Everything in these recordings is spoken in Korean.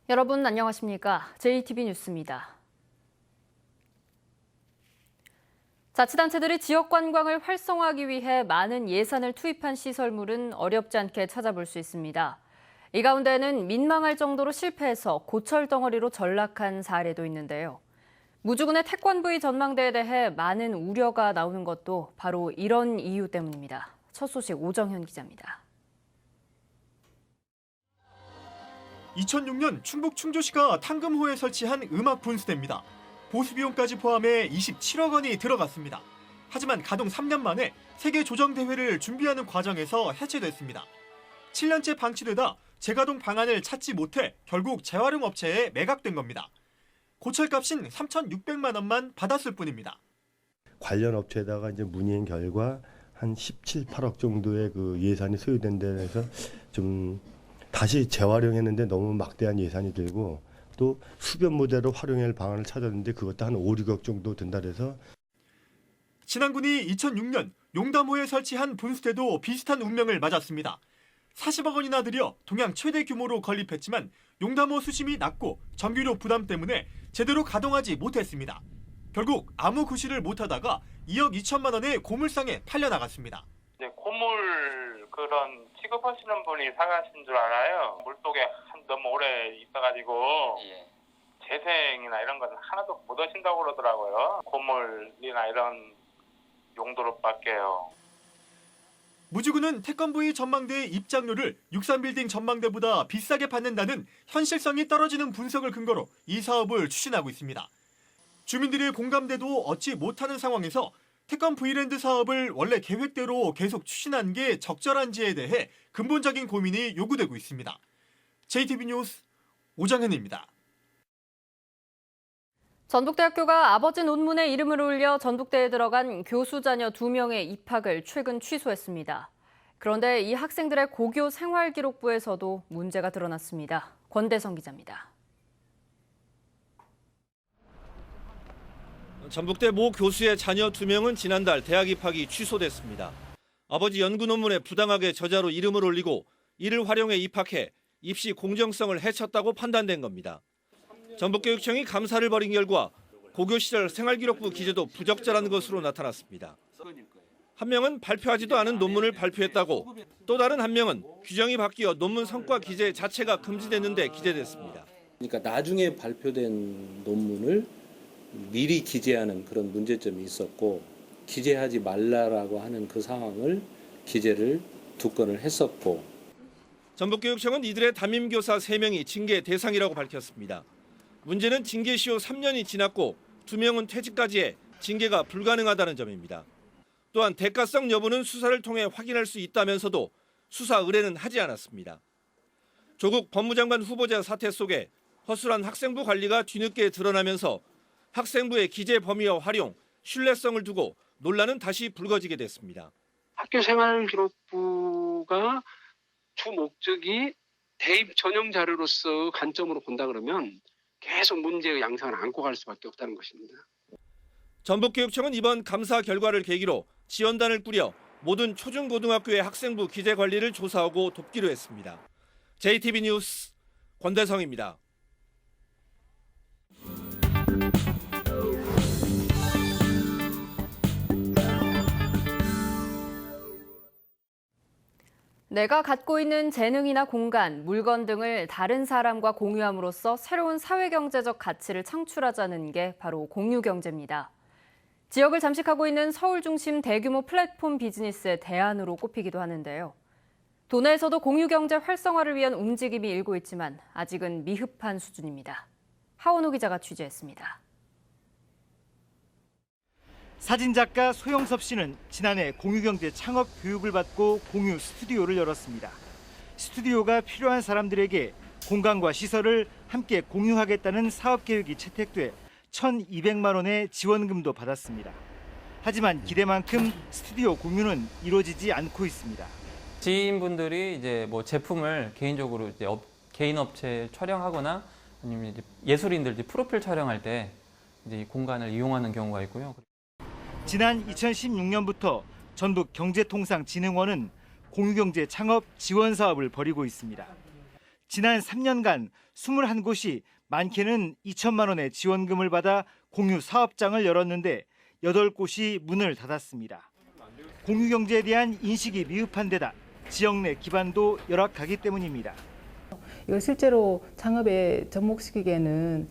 여러분 안녕하십니까? JTB 뉴스입니다. 자치단체들이 지역 관광을 활성화하기 위해 많은 예산을 투입한 시설물은 어렵지 않게 찾아볼 수 있습니다. 이 가운데는 민망할 정도로 실패해서 고철 덩어리로 전락한 사례도 있는데요. 무주군의 태권브이 전망대에 대해 많은 우려가 나오는 것도 바로 이런 이유 때문입니다. 첫 소식 오정현 기자입니다. 2006년 충북 충주시가 탕금호에 설치한 음악 분수대입니다. 보수 비용까지 포함해 27억 원이 들어갔습니다. 하지만 가동 3년 만에 세계 조정 대회를 준비하는 과정에서 해체됐습니다. 7년째 방치되다 재가동 방안을 찾지 못해 결국 재활용 업체에 매각된 겁니다. 고철값인 3,600만 원만 받았을 뿐입니다. 관련 업체에다가 이제 문의한 결과 한 17, 8억 정도의 그 예산이 소요된 데에서 좀 다시 재활용했는데 너무 막대한 예산이 들고 또 수변 무대로 활용할 방안을 찾았는데 그것도 한 5, 6억 정도 든다 그래서 진안군이 2006년 용담호에 설치한 분수대도 비슷한 운명을 맞았습니다. 40억 원이나 들여 동양 최대 규모로 건립했지만 용담호 수심이 낮고 전기료 부담 때문에 제대로 가동하지 못했습니다. 결국 아무 구실을 못하다가 2억 2천만 원의 고물상에 팔려나갔습니다. 이제 고물 그런 취급하시는 분이 사가신 줄 알아요. 물속에 너무 오래 있어가지고 재생이나 이런 건 하나도 못 하신다고 그러더라고요. 고물이나 이런 용도로밖에요. 무주군은 태권브이 전망대의 입장료를 63빌딩 전망대보다 비싸게 받는다는 현실성이 떨어지는 분석을 근거로 이 사업을 추진하고 있습니다. 주민들의 공감대도 얻지 못하는 상황에서 태권브이랜드 사업을 원래 계획대로 계속 추진한 게 적절한지에 대해 근본적인 고민이 요구되고 있습니다. JTB 뉴스 오정현입니다. 전북대학교가 아버지 논문에 이름을 올려 전북대에 들어간 교수 자녀 2명의 입학을 최근 취소했습니다. 그런데 이 학생들의 고교 생활기록부에서도 문제가 드러났습니다. 권대성 기자입니다. 전북대 모 교수의 자녀 2명은 지난달 대학 입학이 취소됐습니다. 아버지 연구 논문에 부당하게 저자로 이름을 올리고 이를 활용해 입학해 입시 공정성을 해쳤다고 판단된 겁니다. 전북교육청이 감사를 벌인 결과 고교 시절 생활기록부 기재도 부적절한 것으로 나타났습니다. 한 명은 발표하지도 않은 논문을 발표했다고, 또 다른 한 명은 규정이 바뀌어 논문 성과 기재 자체가 금지됐는데 기재됐습니다. 그러니까 나중에 발표된 논문을 미리 기재하는 그런 문제점이 있었고, 기재하지 말라라고 하는 그 상황을 기재를 2건을 했었고. 전북교육청은 이들의 담임교사 3명이 징계 대상이라고 밝혔습니다. 문제는 징계 시효 3년이 지났고 2명은 퇴직까지 해 징계가 불가능하다는 점입니다. 또한 대가성 여부는 수사를 통해 확인할 수 있다면서도 수사 의뢰는 하지 않았습니다. 조국 법무장관 후보자 사태 속에 허술한 학생부 관리가 뒤늦게 드러나면서 학생부의 기재 범위와 활용, 신뢰성을 두고 논란은 다시 불거지게 됐습니다. 학교 생활기록부가 주 목적이 대입 전형 자료로서 관점으로 본다 그러면 계속 문제의 양상을 안고 갈 수밖에 없다는 것입니다. 전북교육청은 이번 감사 결과를 계기로 지원단을 꾸려 모든 초중고등학교의 학생부 기재 관리를 조사하고 돕기로 했습니다. JTB 뉴스 권대성입니다. 내가 갖고 있는 재능이나 공간, 물건 등을 다른 사람과 공유함으로써 새로운 사회경제적 가치를 창출하자는 게 바로 공유경제입니다. 지역을 잠식하고 있는 서울 중심 대규모 플랫폼 비즈니스의 대안으로 꼽히기도 하는데요. 도내에서도 공유경제 활성화를 위한 움직임이 일고 있지만 아직은 미흡한 수준입니다. 하원호 기자가 취재했습니다. 사진작가 소영섭 씨는 지난해 공유경제 창업 교육을 받고 공유 스튜디오를 열었습니다. 스튜디오가 필요한 사람들에게 공간과 시설을 함께 공유하겠다는 사업 계획이 채택돼 1,200만 원의 지원금도 받았습니다. 하지만 기대만큼 스튜디오 공유는 이루어지지 않고 있습니다. 지인분들이 이제 뭐 제품을 개인적으로 이제 개인 업체에 촬영하거나 아니면 이제 예술인들 이제 프로필 촬영할 때 이제 이 공간을 이용하는 경우가 있고요. 지난 2016년부터 전북경제통상진흥원은 공유경제 창업 지원 사업을 벌이고 있습니다. 지난 3년간 21곳이 많게는 2천만 원의 지원금을 받아 공유 사업장을 열었는데 8곳이 문을 닫았습니다. 공유 경제에 대한 인식이 미흡한 데다 지역 내 기반도 열악하기 때문입니다. 이걸 실제로 창업에 접목시키기에는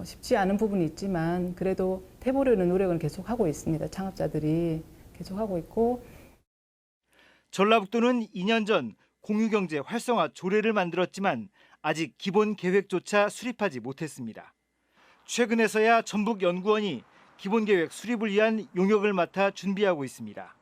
쉽지 않은 부분이 있지만 그래도 해보려는 노력은 계속하고 있습니다. 창업자들이 계속하고 있고. 전라북도는 2년 전 공유경제 활성화 조례를 만들었지만 아직 기본 계획조차 수립하지 못했습니다. 최근에서야 전북연구원이 기본 계획 수립을 위한 용역을 맡아 준비하고 있습니다.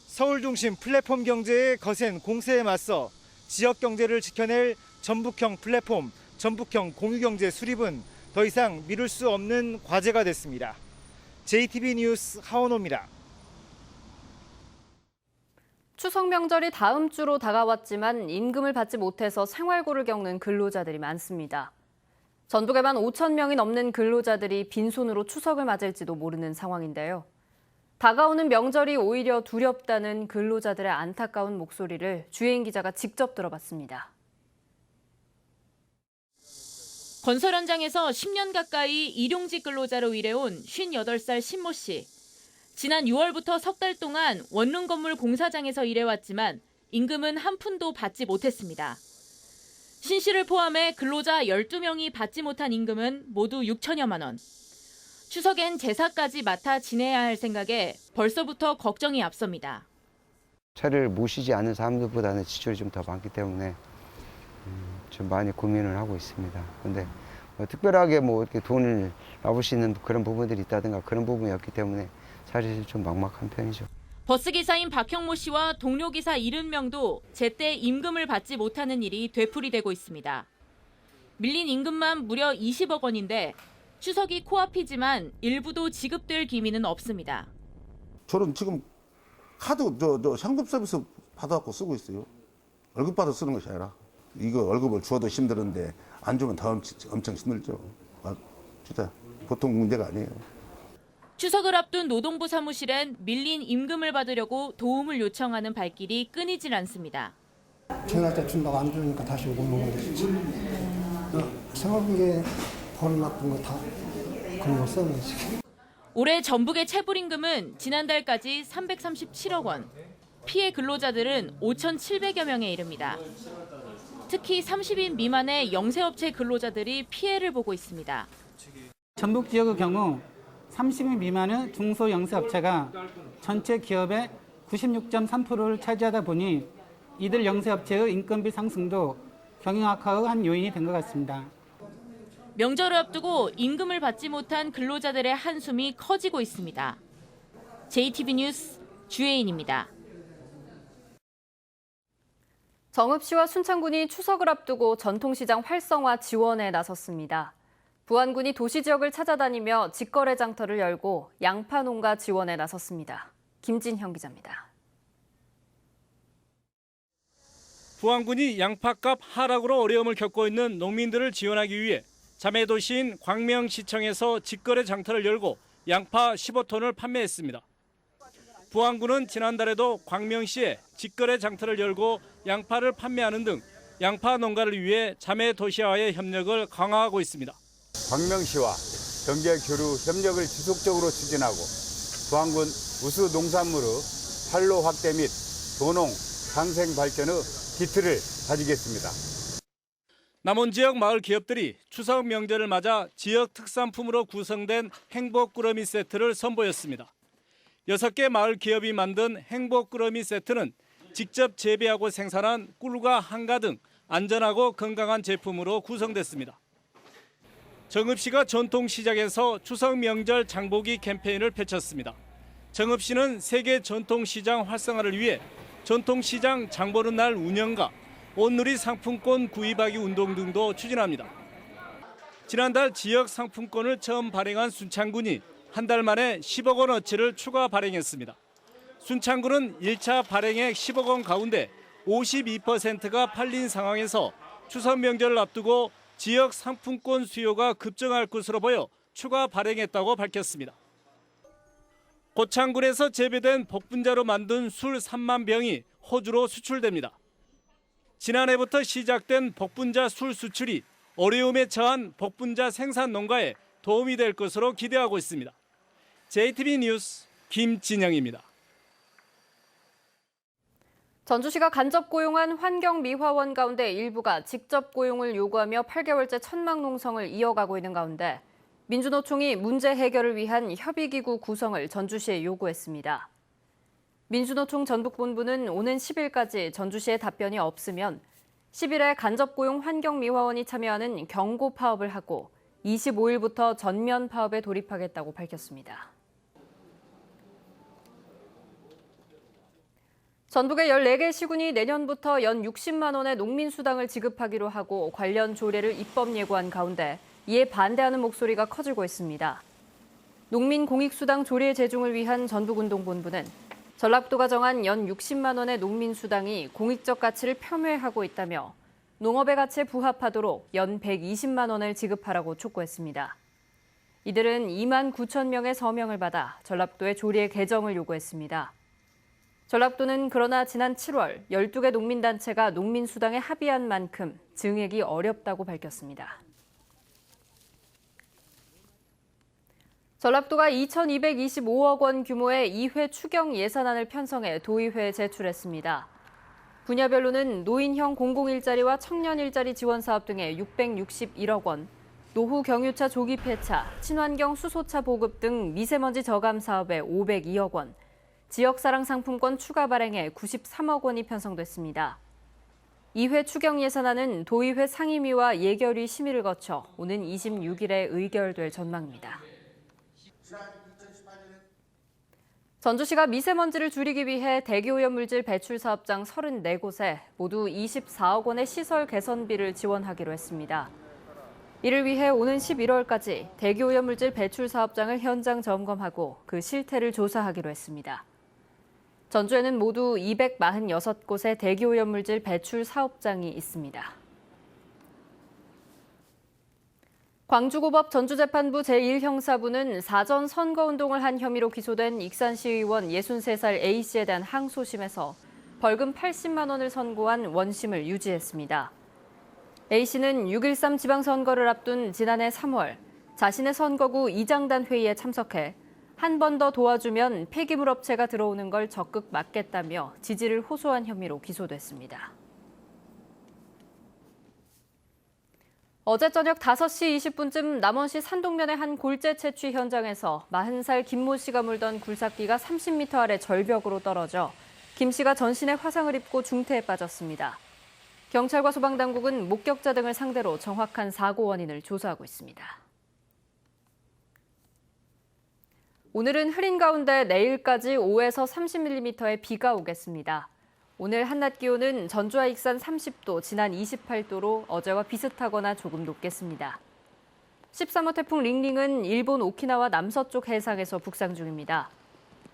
서울 중심 플랫폼 경제의 거센 공세에 맞서 지역 경제를 지켜낼 전북형 플랫폼, 전북형 공유경제 수립은 더 이상 미룰 수 없는 과제가 됐습니다. JTB 뉴스 하원호입니다. 추석 명절이 다음 주로 다가왔지만 임금을 받지 못해서 생활고를 겪는 근로자들이 많습니다. 전북에만 5천 명이 넘는 근로자들이 빈손으로 추석을 맞을지도 모르는 상황인데요. 다가오는 명절이 오히려 두렵다는 근로자들의 안타까운 목소리를 주혜인 기자가 직접 들어봤습니다. 건설 현장에서 10년 가까이 일용직 근로자로 일해온 58살 신모 씨. 지난 6월부터 석 달 동안 원룸 건물 공사장에서 일해왔지만 임금은 한 푼도 받지 못했습니다. 신 씨를 포함해 근로자 12명이 받지 못한 임금은 모두 6천여만 원. 추석엔 제사까지 맡아 지내야 할 생각에 벌써부터 걱정이 앞섭니다. 차를 모시지 않은 사람들보다는 지출이 좀 더 많기 때문에 좀 많이 고민을 하고 있습니다. 근데 특별하게 이렇게 돈을 나올 수 있는 그런 부분들이 있다든가 그런 부분이었기 때문에 사실 좀 막막한 편이죠. 버스기사인 박형모 씨와 동료 기사 70명도 제때 임금을 받지 못하는 일이 되풀이되고 있습니다. 밀린 임금만 무려 20억 원인데 추석이 코앞이지만 일부도 지급될 기미는 없습니다. 저는 지금 카드 현금 서비스 받아갖고 쓰고 있어요. 월급 받아 쓰는 것이 아니라 이거 월급을 주어도 힘드는데 안 주면 더 엄청 힘들죠. 진짜 보통 문제가 아니에요. 추석을 앞둔 노동부 사무실엔 밀린 임금을 받으려고 도움을 요청하는 발길이 끊이질 않습니다. 전날 때 준다고 안 주니까 다시 오고 먹는 거지. 생활비에 벌 났던 거 다 그런 거 써는 지금. 올해 전북의 체불임금은 지난달까지 337억 원. 피해 근로자들은 5,700여 명에 이릅니다. 특히 30인 미만의 영세업체 근로자들이 피해를 보고 있습니다. 전북 지역의 경우 30인 미만의 중소영세업체가 전체 기업의 96.3%를 차지하다 보니 이들 영세업체의 인건비 상승도 경영 악화의 한 요인이 된 것 같습니다. 명절을 앞두고 임금을 받지 못한 근로자들의 한숨이 커지고 있습니다. JTB 뉴스 주혜인입니다. 정읍시와 순창군이 추석을 앞두고 전통시장 활성화 지원에 나섰습니다. 부안군이 도시지역을 찾아다니며 직거래 장터를 열고 양파 농가 지원에 나섰습니다. 김진형 기자입니다. 부안군이 양파값 하락으로 어려움을 겪고 있는 농민들을 지원하기 위해 자매도시인 광명시청에서 직거래 장터를 열고 양파 15톤을 판매했습니다. 부안군은 지난달에도 광명시에 직거래 장터를 열고 양파를 판매하는 등 양파 농가를 위해 자매도시와의 협력을 강화하고 있습니다. 광명시와 경제교류 협력을 지속적으로 추진하고 부안군 우수 농산물의 판로 확대 및 도농 상생 발전의 기틀을 다지겠습니다. 남원 지역 마을 기업들이 추석 명절을 맞아 지역 특산품으로 구성된 행복꾸러미 세트를 선보였습니다. 6개 마을 기업이 만든 행복꾸러미 세트는 직접 재배하고 생산한 꿀과 한가 등 안전하고 건강한 제품으로 구성됐습니다. 정읍시가 전통시장에서 추석 명절 장보기 캠페인을 펼쳤습니다. 정읍시는 세계 전통시장 활성화를 위해 전통시장 장보는 날 운영과 온누리 상품권 구입하기 운동 등도 추진합니다. 지난달 지역 상품권을 처음 발행한 순창군이 한 달 만에 10억 원어치를 추가 발행했습니다. 순창군은 1차 발행액 10억 원 가운데 52%가 팔린 상황에서 추석 명절을 앞두고 지역 상품권 수요가 급증할 것으로 보여 추가 발행했다고 밝혔습니다. 고창군에서 재배된 복분자로 만든 술 3만 병이 호주로 수출됩니다. 지난해부터 시작된 복분자 술 수출이 어려움에 처한 복분자 생산 농가에 도움이 될 것으로 기대하고 있습니다. JTBC 뉴스 김진영입니다. 전주시가 간접 고용한 환경미화원 가운데 일부가 직접 고용을 요구하며 8개월째 천막 농성을 이어가고 있는 가운데 민주노총이 문제 해결을 위한 협의기구 구성을 전주시에 요구했습니다. 민주노총 전북본부는 오는 10일까지 전주시에 답변이 없으면 10일에 간접 고용 환경미화원이 참여하는 경고 파업을 하고 25일부터 전면 파업에 돌입하겠다고 밝혔습니다. 전북의 14개 시군이 내년부터 연 60만 원의 농민수당을 지급하기로 하고 관련 조례를 입법 예고한 가운데 이에 반대하는 목소리가 커지고 있습니다. 농민공익수당 조례 제중을 위한 전북운동본부는 전라북도가 정한 연 60만 원의 농민수당이 공익적 가치를 폄훼하고 있다며 농업의 가치에 부합하도록 연 120만 원을 지급하라고 촉구했습니다. 이들은 2만 9천 명의 서명을 받아 전라북도의 조례 개정을 요구했습니다. 전라북도는 그러나 지난 7월 12개 농민단체가 농민수당에 합의한 만큼 증액이 어렵다고 밝혔습니다. 전라북도가 2,225억 원 규모의 2회 추경 예산안을 편성해 도의회에 제출했습니다. 분야별로는 노인형 공공일자리와 청년 일자리 지원 사업 등에 661억 원, 노후 경유차 조기 폐차, 친환경 수소차 보급 등 미세먼지 저감 사업에 502억 원, 지역사랑 상품권 추가 발행에 93억 원이 편성됐습니다. 2회 추경 예산안은 도의회 상임위와 예결위 심의를 거쳐 오는 26일에 의결될 전망입니다. 전주시가 미세먼지를 줄이기 위해 대기오염물질 배출 사업장 34곳에 모두 24억 원의 시설 개선비를 지원하기로 했습니다. 이를 위해 오는 11월까지 대기오염물질 배출 사업장을 현장 점검하고 그 실태를 조사하기로 했습니다. 전주에는 모두 246곳의 대기오염물질 배출 사업장이 있습니다. 광주고법 전주재판부 제1형사부는 사전 선거운동을 한 혐의로 기소된 익산시의원 63살 A씨에 대한 항소심에서 벌금 80만 원을 선고한 원심을 유지했습니다. A씨는 6.13 지방선거를 앞둔 지난해 3월 자신의 선거구 이장단 회의에 참석해 한 번 더 도와주면 폐기물 업체가 들어오는 걸 적극 막겠다며 지지를 호소한 혐의로 기소됐습니다. 어제 저녁 5시 20분쯤 남원시 산동면의 한 골재 채취 현장에서 40살 김모 씨가 물던 굴삭기가 30m 아래 절벽으로 떨어져 김 씨가 전신에 화상을 입고 중태에 빠졌습니다. 경찰과 소방당국은 목격자 등을 상대로 정확한 사고 원인을 조사하고 있습니다. 오늘은 흐린 가운데 내일까지 5에서 30mm의 비가 오겠습니다. 오늘 한낮 기온은 전주와 익산 30도, 진안 28도로 어제와 비슷하거나 조금 높겠습니다. 13호 태풍 링링은 일본 오키나와 남서쪽 해상에서 북상 중입니다.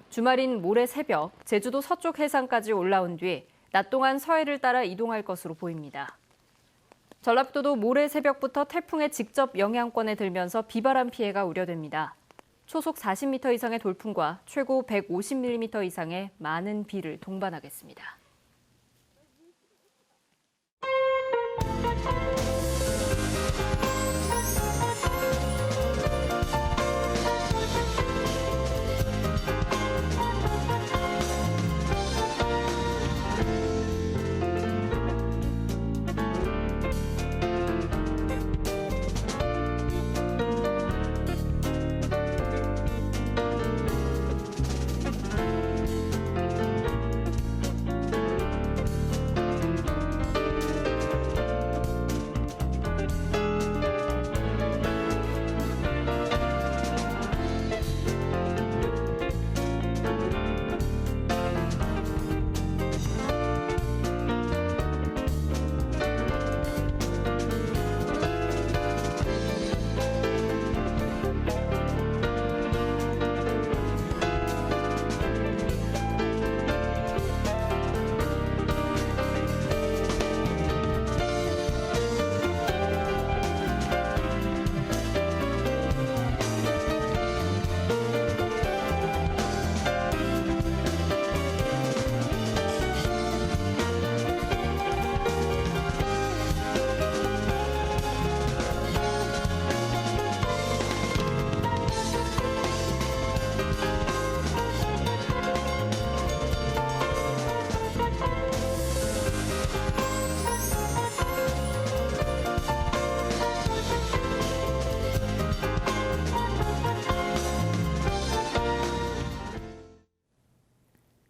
주말인 모레 새벽 제주도 서쪽 해상까지 올라온 뒤 낮 동안 서해를 따라 이동할 것으로 보입니다. 전라북도도 모레 새벽부터 태풍의 직접 영향권에 들면서 비바람 피해가 우려됩니다. 초속 40m 이상의 돌풍과 최고 150mm 이상의 많은 비를 동반하겠습니다.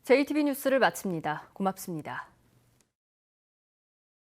JTB 뉴스를 마칩니다. 고맙습니다.